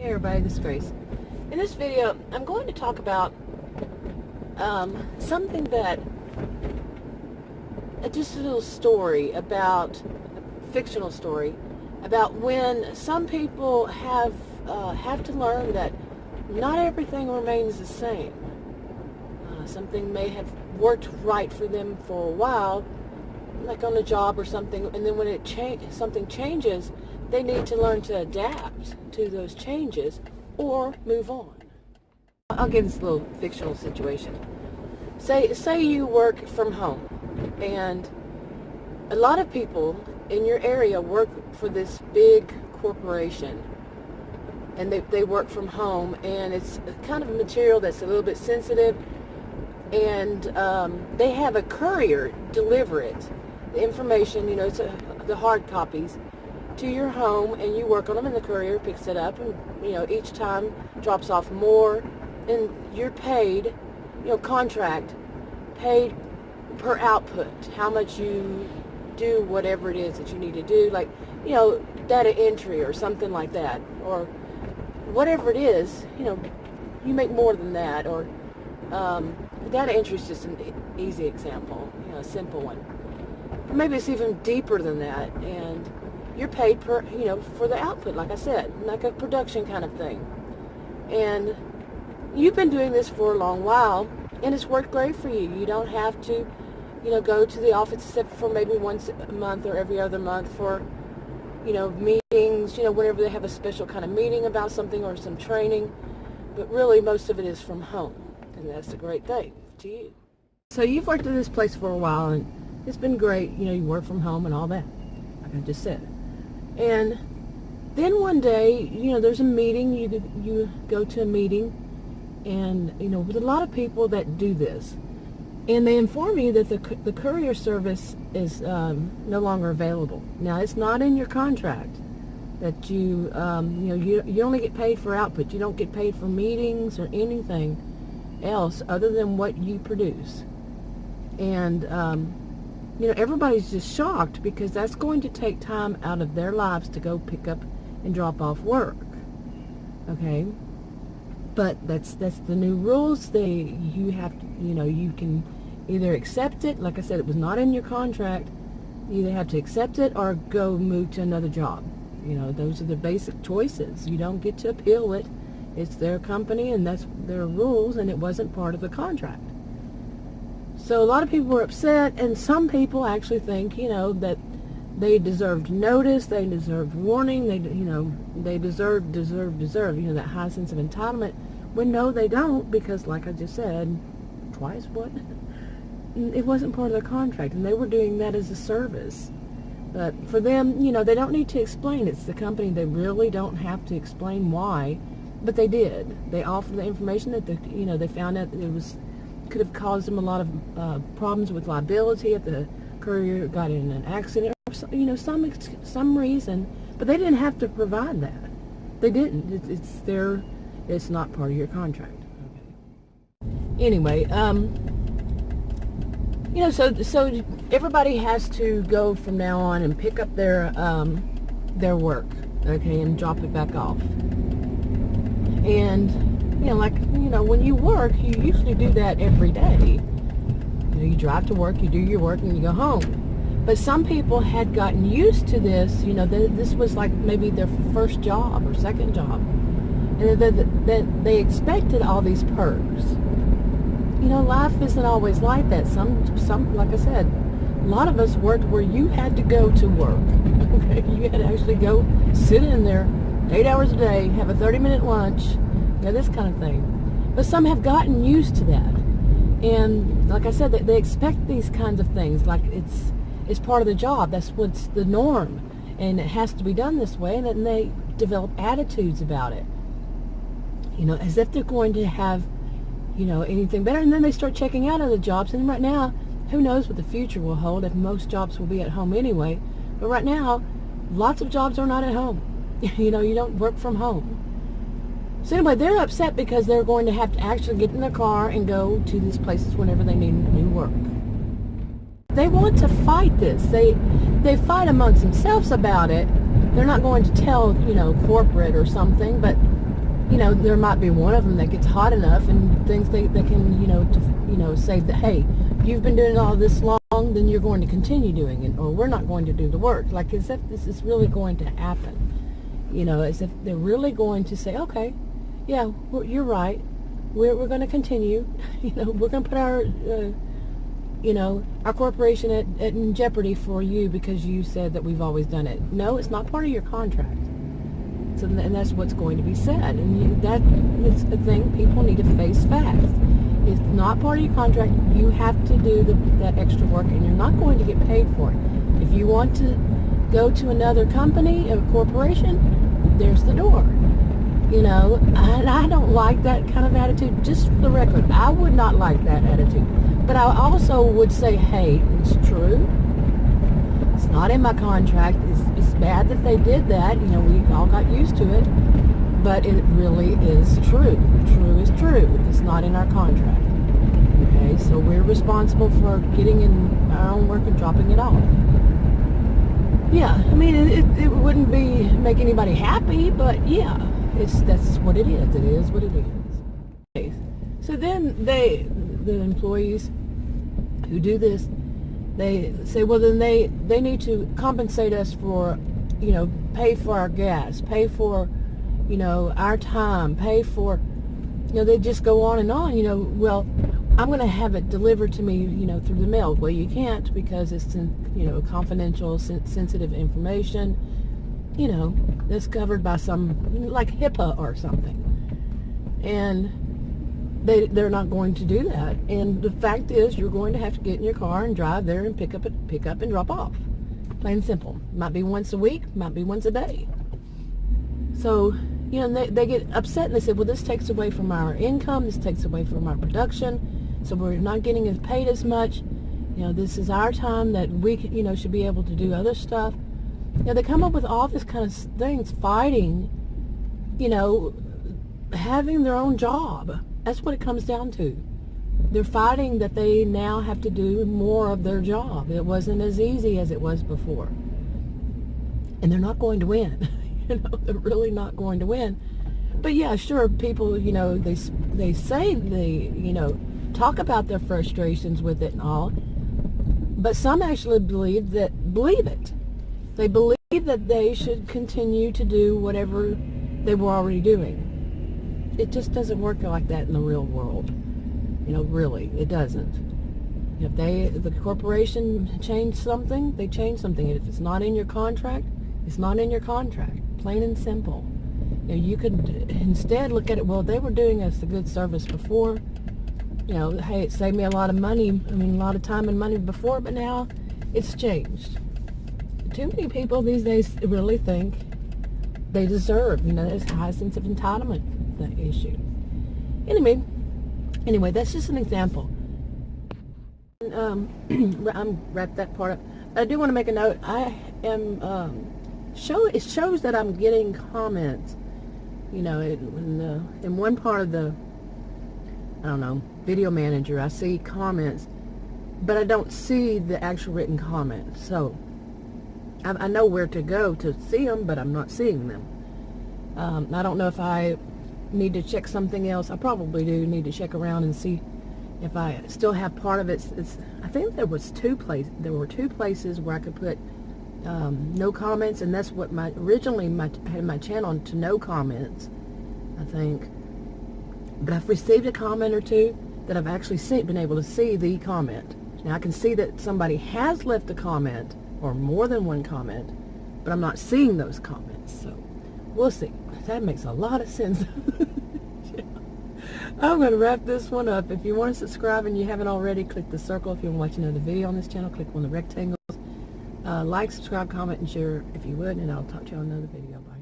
Hey everybody, this is Grace. In this video, I'm going to talk about something that, just a little story about, a fictional story, about when some people have to learn that not everything remains the same. Something may have worked right for them for a while, like on a job or something, and then when something changes, they need to learn to adapt to those changes or move on. I'll give this little fictional situation. Say you work from home, and a lot of people in your area work for this big corporation, and they work from home, and it's kind of material that's a little bit sensitive, and they have a courier deliver it, the information, it's the hard copies, to your home, and you work on them, and the courier picks it up, and each time drops off more, and you're paid, contract, paid per output, how much you do whatever it is that you need to do, like data entry or something like that, or whatever it is. You make more than that, or data entry is just an easy example, a simple one. Maybe it's even deeper than that, and you're paid per, for the output, like I said, like a production kind of thing. And you've been doing this for a long while, and it's worked great for you. You don't have to, go to the office except for maybe once a month or every other month for, meetings, whenever they have a special kind of meeting about something or some training. But really, most of it is from home, and that's a great thing to you. So you've worked at this place for a while, and it's been great. You work from home and all that, like I just said. And then one day, there's a meeting, you go to a meeting, and, with a lot of people that do this, and they inform you that the courier service is no longer available. Now, it's not in your contract that you only get paid for output. You don't get paid for meetings or anything else other than what you produce. And, everybody's just shocked because that's going to take time out of their lives to go pick up and drop off work. Okay? But that's the new rules. You have to, you can either accept it. Like I said, it was not in your contract. You either have to accept it or go move to another job. Those are the basic choices. You don't get to appeal it. It's their company, and that's their rules, and it wasn't part of the contract. So a lot of people were upset, and some people actually think, that they deserved notice, they deserved warning, they deserve, that high sense of entitlement, when no, they don't, because like I just said, twice, it wasn't part of their contract, and they were doing that as a service. But for them, they don't need to explain. It's the company. They really don't have to explain why, but they did. They offered the information that they found out that it could have caused them a lot of problems with liability if the courier got in an accident or some reason, but they didn't have to provide that. They didn't. It's not part of your contract. Okay. Anyway, so everybody has to go from now on and pick up their work, okay, and drop it back off. And when you work, you usually do that every day. You drive to work, you do your work, and you go home. But some people had gotten used to this. This was like maybe their first job or second job, and that they expected all these perks. Life isn't always like that. Some, like I said, a lot of us worked where you had to go to work. Okay, you had to actually go sit in there 8 hours a day, have a 30-minute lunch, this kind of thing. But some have gotten used to that, and like I said, they expect these kinds of things, like it's part of the job. That's what's the norm, and it has to be done this way. And then they develop attitudes about it, as if they're going to have anything better. And then they start checking out other jobs. And right now, who knows what the future will hold, if most jobs will be at home anyway. But right now, lots of jobs are not at home. You don't work from home. So anyway, they're upset because they're going to have to actually get in their car and go to these places whenever they need new work. They want to fight this. They fight amongst themselves about it. They're not going to tell, corporate or something, but there might be one of them that gets hot enough and thinks they can, say that, hey, you've been doing all this long, then you're going to continue doing it, or we're not going to do the work. Like as if this is really going to happen. As if they're really going to say, okay, yeah, you're right. We're going to continue. We're going to put our corporation in jeopardy for you because you said that we've always done it. No, it's not part of your contract. So, and that's what's going to be said. And that is a thing people need to face facts. It's not part of your contract. You have to do that extra work, and you're not going to get paid for it. If you want to go to another company, a corporation, there's the door. And I don't like that kind of attitude. Just for the record, I would not like that attitude. But I also would say, hey, it's true. It's not in my contract. It's bad that they did that. We all got used to it. But it really is true. True is true. It's not in our contract. Okay, so we're responsible for getting in our own work and dropping it off. Yeah, I mean, it wouldn't make anybody happy, but yeah. That's what it is. It is what it is. Okay. So then the employees who do this, they say, well, then they need to compensate us for, pay for our gas, pay for, our time, pay for, they just go on and on, well, I'm going to have it delivered to me, through the mail. Well, you can't because it's, confidential, sensitive information. That's covered by some, like HIPAA or something. And they're not going to do that. And the fact is, you're going to have to get in your car and drive there and pick up and drop off. Plain and simple. Might be once a week, might be once a day. So, they get upset and they say, well, this takes away from our income, this takes away from our production, so we're not getting paid as much. This is our time that we, should be able to do other stuff. They come up with all this kind of things, fighting, having their own job. That's what it comes down to. They're fighting that they now have to do more of their job. It wasn't as easy as it was before. And they're not going to win. They're really not going to win. But yeah, sure, people, they say they, talk about their frustrations with it and all. But some actually believe it. They believe that they should continue to do whatever they were already doing. It just doesn't work like that in the real world. Really, it doesn't. If the corporation changed something, they change something. And if it's not in your contract, it's not in your contract. Plain and simple. You could instead look at it, well, they were doing us a good service before. Hey, it saved me a lot of money, a lot of time and money before, but now it's changed. Too many people these days really think they deserve, there's a high sense of entitlement, that issue. Anyway, that's just an example. I'm wrap that part up. I do want to make a note. I am it shows that I'm getting comments. In one part of the video manager, I see comments, but I don't see the actual written comments. So I know where to go to see them, but I'm not seeing them. I don't know if I need to check something else. I probably do need to check around and see if I still have part of it. I think there were two places where I could put no comments, and that's what originally I had my channel to no comments, I think. But I've received a comment or two that I've actually been able to see the comment. Now I can see that somebody has left a comment or more than one comment, but I'm not seeing those comments. So we'll see. That makes a lot of sense. Yeah. I'm going to wrap this one up. If you want to subscribe and you haven't already, click the circle. If you want to watch another video on this channel, click on the rectangles. Like, subscribe, comment, and share if you would, and I'll talk to you on another video. Bye.